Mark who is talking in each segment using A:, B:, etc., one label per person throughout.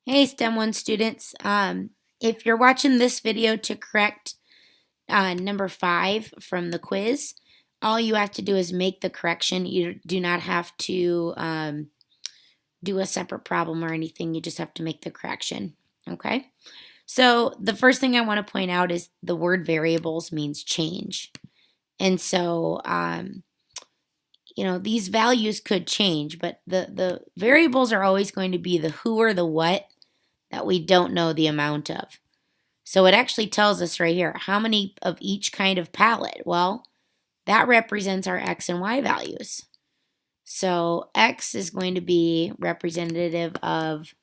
A: Hey, STEM 1 students. If you're watching this video to correct number 5 from the quiz, all you have to do is make the correction. You do not have to do a separate problem or anything. You just have to make the correction. Okay? So the first thing I want to point out is the word variables means change. And so, these values could change, but the variables are always going to be the who or the what that we don't know the amount of. So it actually tells us right here, how many of each kind of palette? Well, that represents our X and Y values. So X is going to be representative of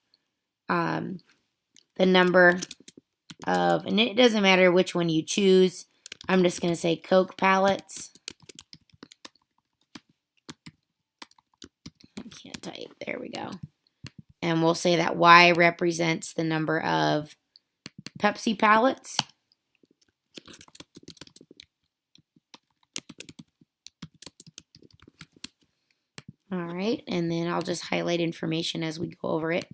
A: the number of, and it doesn't matter which one you choose. I'm just going to say Coke palettes. I can't type. There we go. And we'll say that Y represents the number of Pepsi palettes. All right, and then I'll just highlight information as we go over it.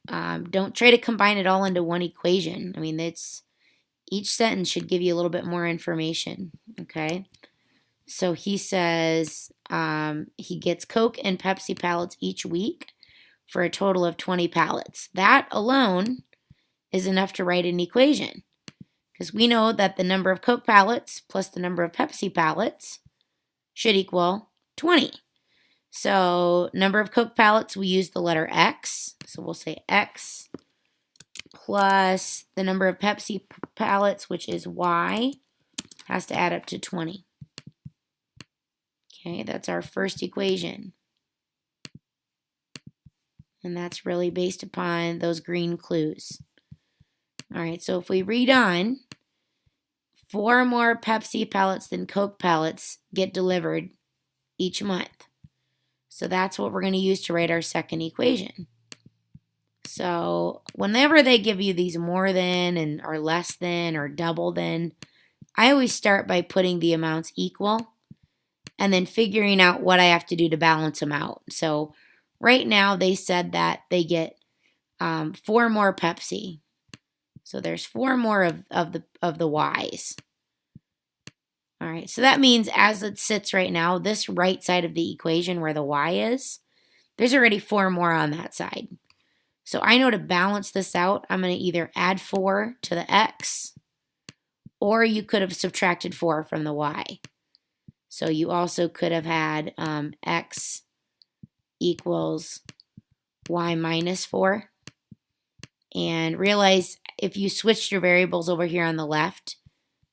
A: Don't try to combine it all into one equation. I mean, each sentence should give you a little bit more information, okay? So he says he gets Coke and Pepsi pallets each week for a total of 20 pallets. That alone is enough to write an equation because we know that the number of Coke pallets plus the number of Pepsi pallets should equal 20. So number of Coke pallets, we use the letter X. So we'll say X plus the number of Pepsi pallets, which is Y, has to add up to 20. Okay, that's our first equation. And that's really based upon those green clues. All right, so if we read on, 4 more Pepsi pallets than Coke pallets get delivered each month. So that's what we're going to use to write our second equation. So whenever they give you these more than and or less than or double than, I always start by putting the amounts equal and then figuring out what I have to do to balance them out. So right now they said that they get 4 more Pepsi. So there's 4 more of the Y's. All right, so that means as it sits right now, this right side of the equation where the Y is, there's already 4 more on that side. So I know to balance this out, I'm going to either add 4 to the X, or you could have subtracted 4 from the Y. So you also could have had X equals Y minus 4. And realize if you switched your variables over here on the left,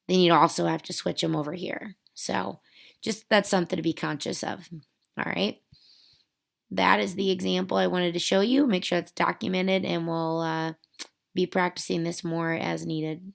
A: then you'd also have to switch them over here. So just that's something to be conscious of. All right. That is the example I wanted to show you. Make sure it's documented, and we'll be practicing this more as needed.